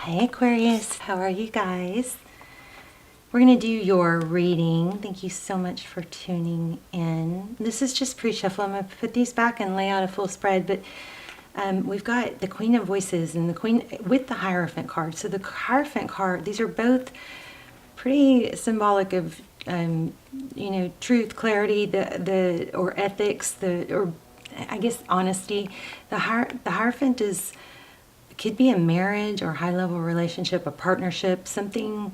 Hi Aquarius, how are you guys? We're going to do your reading. Thank you so much for tuning in. This is just pre-shuffle. I'm going to put these back and lay out a full spread, but we've got the Queen of Voices and the Queen with the Hierophant card. So the Hierophant card, these are both pretty symbolic of truth, clarity, or ethics, or I guess honesty. The Hierophant could be a marriage or high-level relationship, a partnership, something,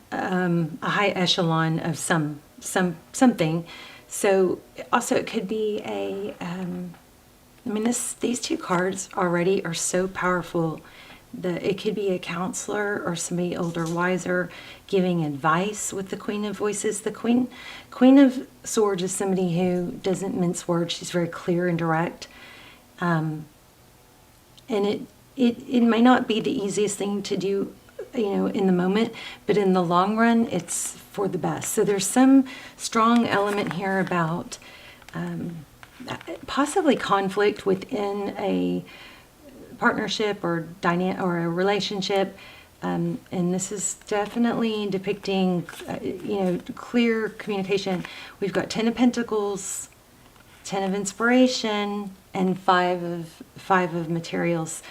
a high echelon of something. So also it could be these two cards already are so powerful. It could be a counselor or somebody older, wiser, giving advice with the Queen of Voices. The Queen of Swords is somebody who doesn't mince words. She's very clear and direct. And it may not be the easiest thing to do, in the moment, but in the long run, it's for the best. So there's some strong element here about possibly conflict within a partnership or a relationship. And this is definitely depicting, clear communication. We've got 10 of Pentacles, 10 of Inspiration, and 5 of Materials.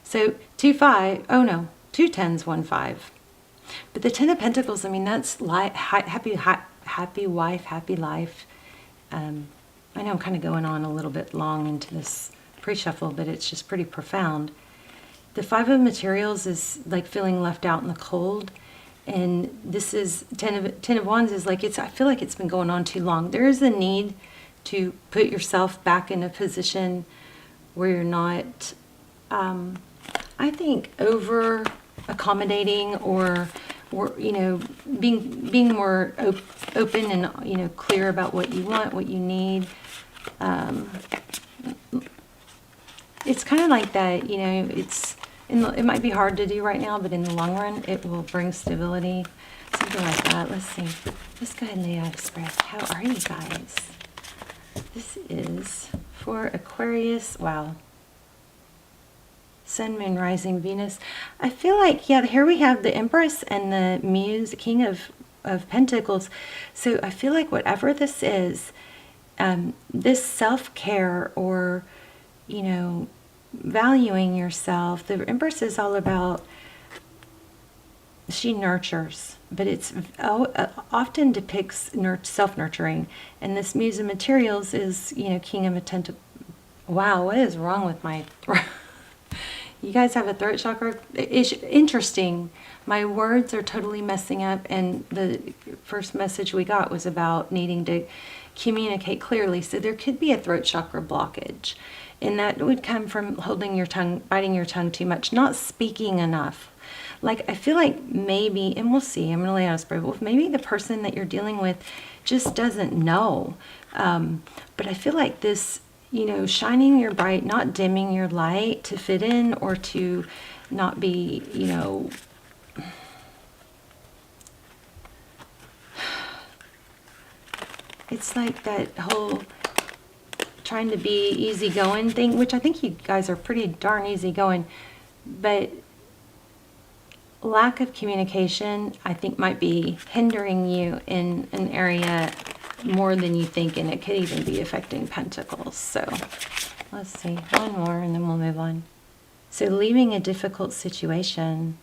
So 2 10s, 1 5. But the 10 of Pentacles, that's happy wife, happy life. I know I'm kind of going on a little bit long into this pre-shuffle, but it's just pretty profound. The 5 of Materials is like feeling left out in the cold. And this is 10 of Wands is like, I feel like it's been going on too long. There is a need to put yourself back in a position where you're not, I think, over accommodating or being more open and clear about what you want, what you need. It's kind of like that, it might be hard to do right now, but in the long run, it will bring stability, something like that. Let's see. Let's go ahead and lay out a spread. How are you guys? This is for Aquarius. Wow. Sun, Moon, Rising, Venus. I feel like, here we have the Empress and the Muse, the King of Pentacles. So I feel like whatever this is, this self-care or, valuing yourself. The Empress is all about, she nurtures, but it's often depicts self-nurturing. And this Muse of Materials is, King of Pentacles. Wow, what is wrong with my throat? You guys have a throat chakra? It's interesting. My words are totally messing up, and the first message we got was about needing to communicate clearly. So there could be a throat chakra blockage, and that would come from holding your tongue, biting your tongue too much, not speaking enough. Like, I feel like maybe, and we'll see, I'm going to lay out a spread, but maybe the person that you're dealing with just doesn't know. But I feel like this, shining your bright, not dimming your light to fit in or to not be, it's like that whole trying to be easygoing thing, which I think you guys are pretty darn easygoing, but lack of communication, I think, might be hindering you in an area more than you think, and it could even be affecting Pentacles. So let's see, one more and then we'll move on. So leaving a difficult situation.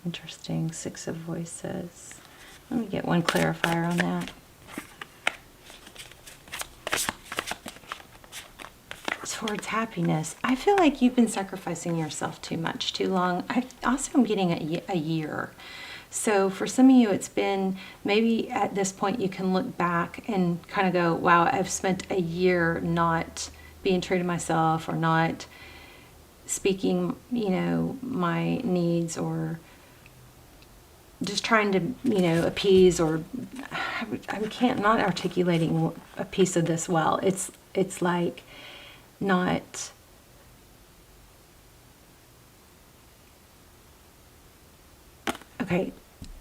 Interesting. 6 of Voices. Let me get one clarifier on that. Towards happiness. I feel like you've been sacrificing yourself too much, too long. I also am getting a year. So for some of you, it's been, maybe at this point you can look back and kind of go, wow, I've spent a year not being true to myself or not speaking, my needs, or just trying to, appease, or not articulating a piece of this well. It's like not, okay,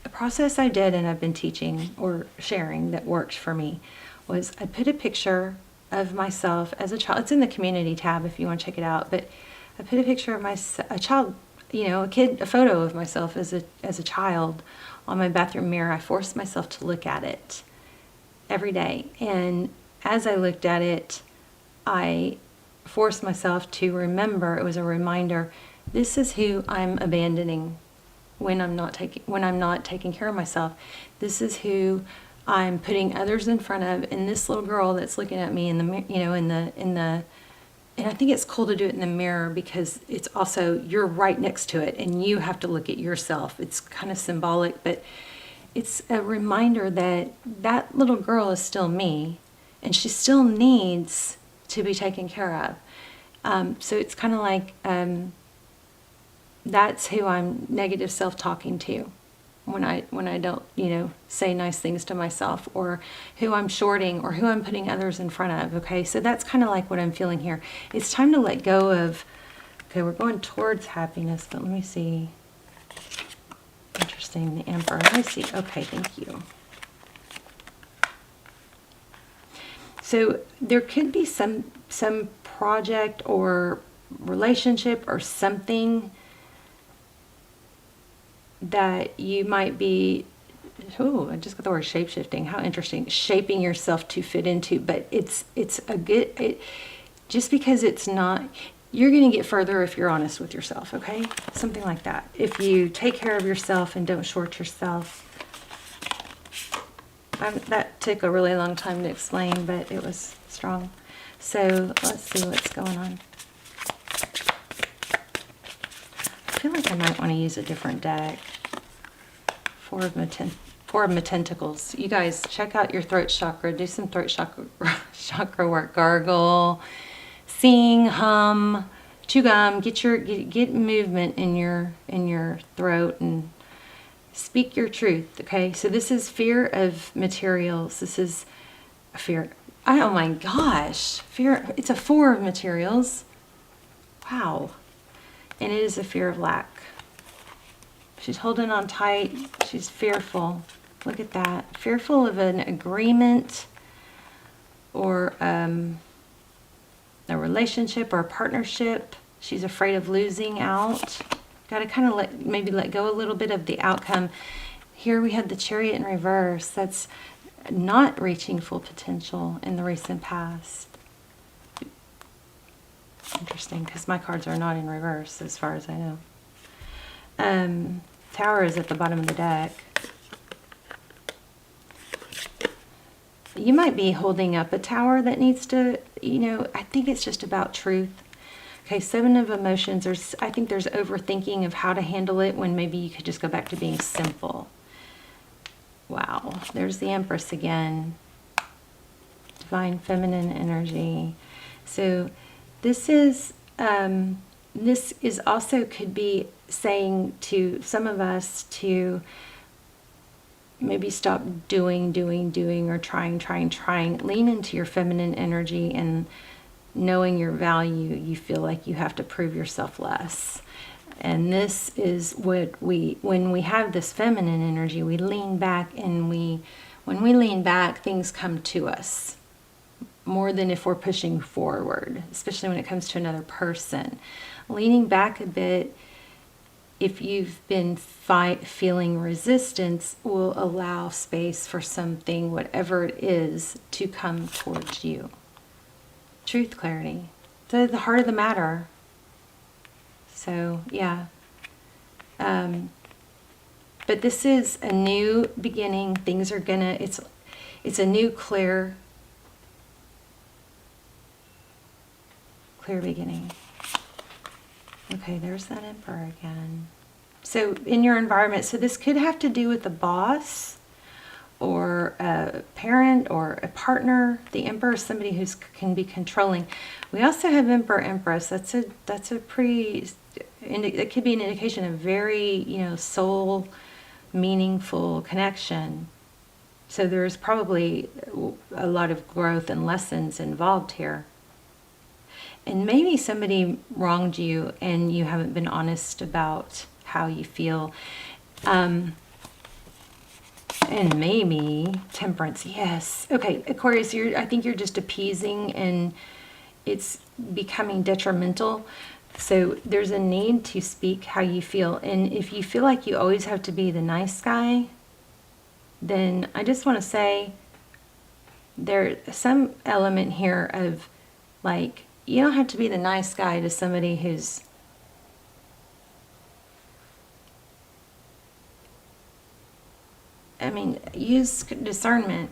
a process I did and I've been teaching or sharing that worked for me was I put a picture of myself as a child. It's in the community tab if you want to check it out, but I put a picture of a child a photo of myself as a child on my bathroom mirror. I forced myself to look at it every day. And as I looked at it, I forced myself to remember, it was a reminder, this is who I'm abandoning when I'm not taking care of myself. This is who I'm putting others in front of. And this little girl that's looking at me in the and I think it's cool to do it in the mirror, because it's also, you're right next to it and you have to look at yourself. It's kind of symbolic, but it's a reminder that that little girl is still me, and she still needs to be taken care of. So it's kind of like, that's who I'm negative self-talking to when I don't, say nice things to myself, or who I'm shorting, or who I'm putting others in front of. Okay, so that's kind of like what I'm feeling here. It's time to let go of, okay, we're going towards happiness, but let me see. Interesting, the Emperor. Let me see. Okay, thank you. So there could be some project or relationship or something that you might be, I just got the word shape-shifting. How interesting. Shaping yourself to fit into, but it's a good, just because it's not, you're going to get further if you're honest with yourself, okay? Something like that. If you take care of yourself and don't short yourself. That took a really long time to explain, but it was strong. So let's see what's going on. I feel like I might want to use a different deck. Four of my tentacles. You guys, check out your throat chakra. Do some throat chakra work. Gargle, sing, hum, chew gum. Get movement in your throat and speak your truth. Okay. So this is fear of materials. This is a fear. Oh my gosh, fear. It's a 4 of materials. Wow. And it is a fear of lack. She's holding on tight. She's fearful. Look at that. Fearful of an agreement or a relationship or a partnership. She's afraid of losing out. Got to kind of maybe let go a little bit of the outcome. Here we had the Chariot in reverse. That's not reaching full potential in the recent past. Interesting, because my cards are not in reverse as far as I know. Tower is at the bottom of the deck. You might be holding up a tower that needs to, I think it's just about truth. Okay, 7 of emotions. I think there's overthinking of how to handle it when maybe you could just go back to being simple. Wow, there's the Empress again. Divine feminine energy. So this is also could be saying to some of us to maybe stop doing or trying. Lean into your feminine energy, and knowing your value, you feel like you have to prove yourself less. And this is what when we have this feminine energy, we lean back, and when we lean back, things come to us more than if we're pushing forward, especially when it comes to another person. Leaning back a bit, if you've been feeling resistance, will allow space for something, whatever it is, to come towards you. Truth, clarity, the heart of the matter. So, yeah. But this is a new beginning. Things are gonna, it's a new clear beginning. Okay, there's that Emperor again. So in your environment, so this could have to do with a boss or a parent or a partner. The Emperor is somebody who can be controlling. We also have Emperor, Empress. That's a pretty, it could be an indication of very, soul meaningful connection. So there's probably a lot of growth and lessons involved here. And maybe somebody wronged you and you haven't been honest about how you feel. And maybe Temperance, yes. Okay, Aquarius, I think you're just appeasing and it's becoming detrimental. So there's a need to speak how you feel. And if you feel like you always have to be the nice guy, then I just want to say there's some element here of like, you don't have to be the nice guy to somebody who's use discernment.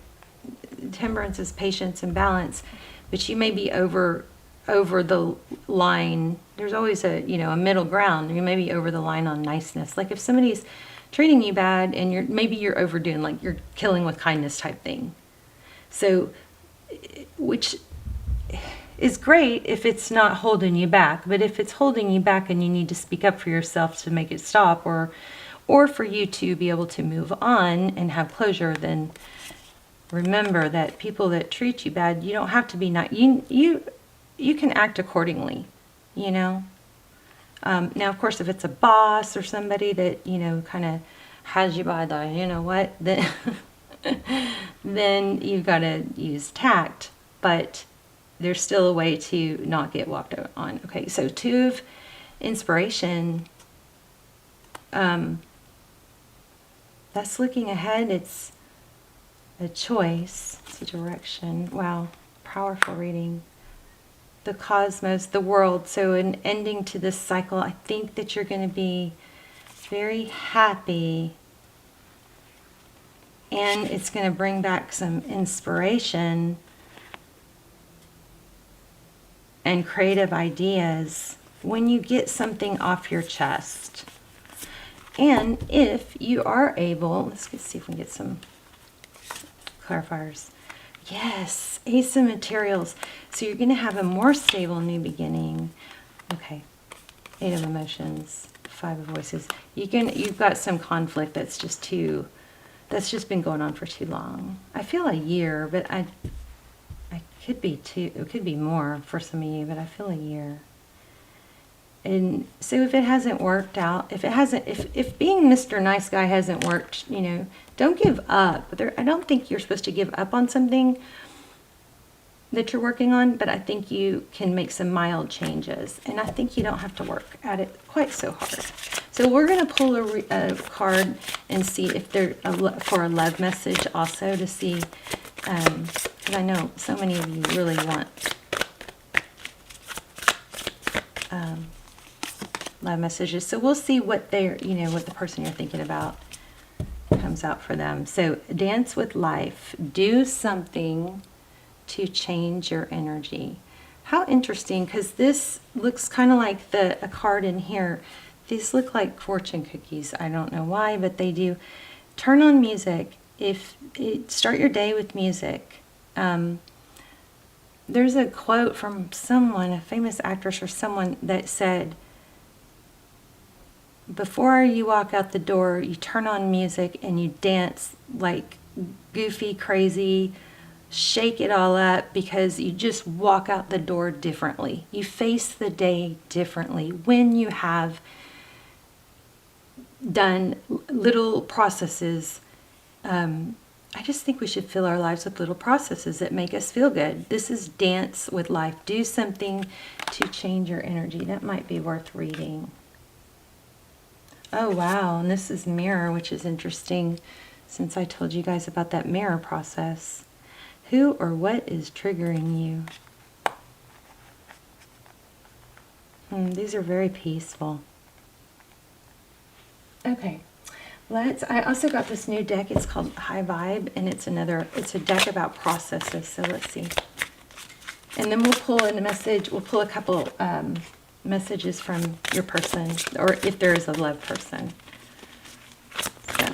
Temperance is patience and balance, but you may be over the line. There's always a middle ground. You may be over the line on niceness. Like if somebody's treating you bad and maybe you're overdoing, like you're killing with kindness type thing. So, which is great if it's not holding you back, but if it's holding you back and you need to speak up for yourself to make it stop, or for you to be able to move on and have closure, then remember that people that treat you bad, you don't have to be nice. You can act accordingly, Now, of course, if it's a boss or somebody that, kind of has you by the, then, then you've got to use tact, but there's still a way to not get walked on. Okay, so 2 of inspiration, that's looking ahead. It's a choice, it's a direction. Wow, powerful reading. The cosmos, the world. So an ending to this cycle. I think that you're going to be very happy, and it's going to bring back some inspiration and creative ideas when you get something off your chest. And if you are able, let's see if we can get some clarifiers. Yes, Ace of Materials. So you're going to have a more stable new beginning. Okay, 8 of Emotions, 5 of Voices. You've got some conflict that's just been going on for too long. I feel a year, but I could be it could be more for some of you, but I feel a year. And so if it hasn't worked out, if being Mr. Nice Guy hasn't worked, don't give up. I don't think you're supposed to give up on something that you're working on, but I think you can make some mild changes. And I think you don't have to work at it quite so hard. So we're going to pull a card and see if they're for a love message also, to see, because I know so many of you really want love messages. So we'll see what what the person you're thinking about comes out for them. So dance with life. Do something to change your energy. How interesting, because this looks kind of like a card in here. These look like fortune cookies. I don't know why, but they do. Turn on music. Start your day with music. There's a quote from someone, a famous actress or someone, that said, before you walk out the door, you turn on music and you dance like goofy, crazy, shake it all up, because you just walk out the door differently. You face the day differently when you have done little processes. I just think we should fill our lives with little processes that make us feel good. This is dance with life. Do something to change your energy. That might be worth reading. Oh, wow. And this is mirror, which is interesting, since I told you guys about that mirror process. Who or what is triggering you? These are very peaceful. Okay. I also got this new deck. It's called High Vibe, and it's a deck about processes. So let's see. And then we'll pull in a message. We'll pull a couple messages from your person, or if there is a love person. So,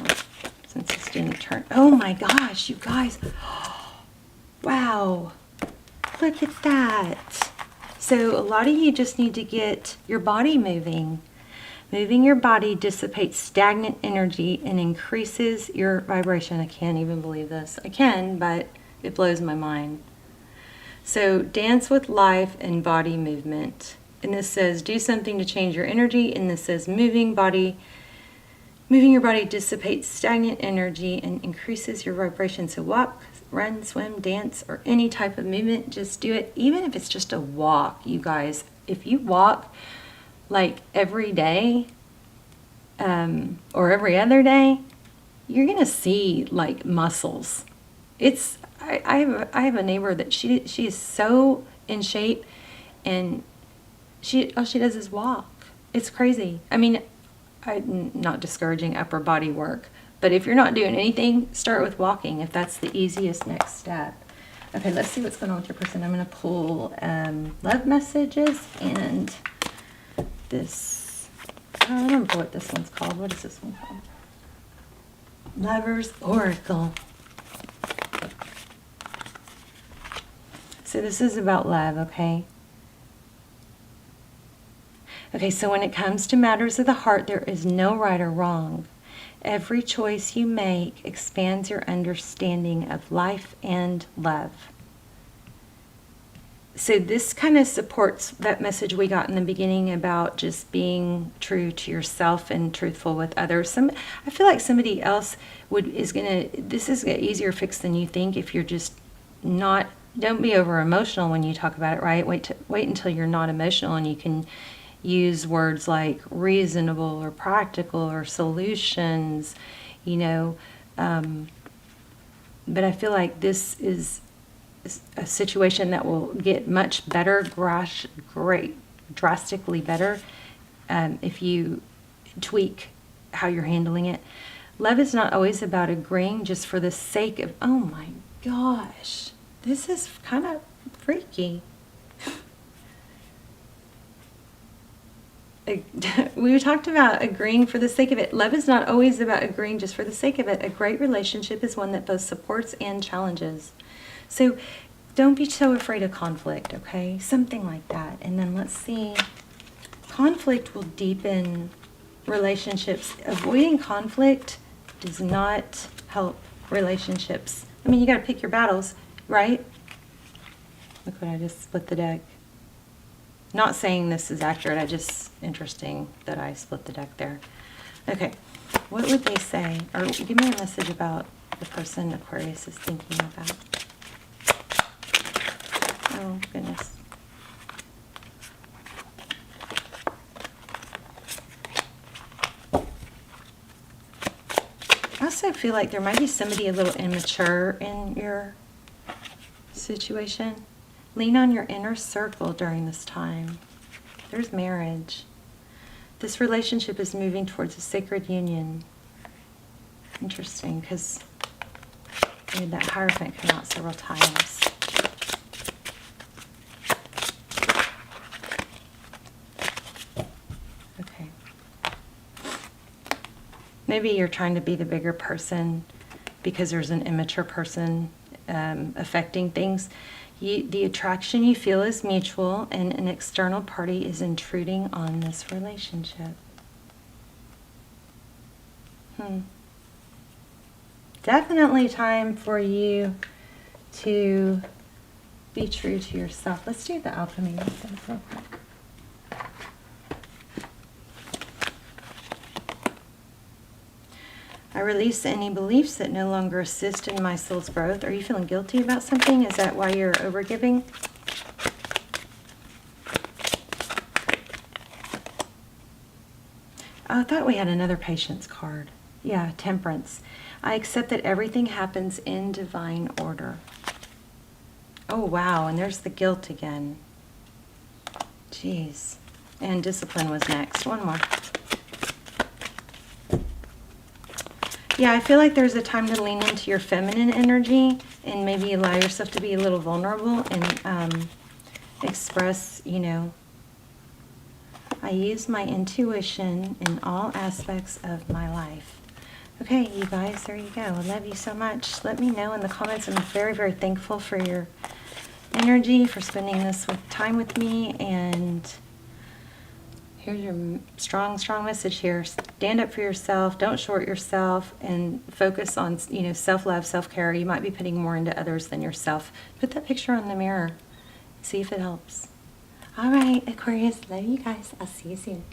since it's didn't turn. Oh my gosh, you guys. Wow. Look at that. So a lot of you just need to get your body moving. Moving your body dissipates stagnant energy and increases your vibration. I can't even believe this. I can, but it blows my mind. So dance with life and body movement. And this says, do something to change your energy. And this says, moving your body dissipates stagnant energy and increases your vibration. So walk, run, swim, dance, or any type of movement, just do it. Even if it's just a walk, you guys. If you walk like every day, or every other day, you're gonna see like muscles. I have a neighbor that she is so in shape, and all she does is walk. It's crazy. I mean, I'm not discouraging upper body work, but if you're not doing anything, start with walking if that's the easiest next step. Okay, let's see what's going on with your person. I'm going to pull love messages and this. I don't remember what this one's called. What is this one called? Lover's Oracle. So this is about love, okay? Okay, so when it comes to matters of the heart, there is no right or wrong. Every choice you make expands your understanding of life and love. So this kind of supports that message we got in the beginning about just being true to yourself and truthful with others. I feel like somebody else this is an easier fix than you think if you're just not, don't be over emotional when you talk about it, right? Wait until you're not emotional and you can use words like reasonable or practical or solutions, but I feel like this is a situation that will get much better, drastically better, if you tweak how you're handling it. Love is not always about agreeing just for the sake of, oh my gosh, this is kind of freaky. We talked about agreeing for the sake of it. Love is not always about agreeing just for the sake of it. A great relationship is one that both supports and challenges. So don't be so afraid of conflict, okay? Something like that. And then let's see. Conflict will deepen relationships. Avoiding conflict does not help relationships. I mean, you got to pick your battles, right? Look what I just split the deck. Not saying this is accurate, just interesting that I split the deck there. Okay, what would they say? Or give me a message about the person Aquarius is thinking about. Oh, goodness. I also feel like there might be somebody a little immature in your situation. Lean on your inner circle during this time. There's marriage. This relationship is moving towards a sacred union. Interesting, because that Hierophant came out several times. Okay. Maybe you're trying to be the bigger person because there's an immature person affecting things. The attraction you feel is mutual, and an external party is intruding on this relationship. Definitely time for you to be true to yourself. Let's do the alchemy real quick. I release any beliefs that no longer assist in my soul's growth. Are you feeling guilty about something? Is that why you're overgiving? Oh, I thought we had another patience card. Yeah, Temperance. I accept that everything happens in divine order. Oh, wow, and there's the guilt again. Jeez. And Discipline was next. One more. Yeah, I feel like there's a time to lean into your feminine energy and maybe allow yourself to be a little vulnerable and express, I use my intuition in all aspects of my life. Okay, you guys, there you go. I love you so much. Let me know in the comments. I'm very, very thankful for your energy, for spending this time with me, and here's your strong, strong message here. Stand up for yourself. Don't short yourself, and focus on, self-love, self-care. You might be putting more into others than yourself. Put that picture on the mirror. See if it helps. All right, Aquarius. Love you guys. I'll see you soon.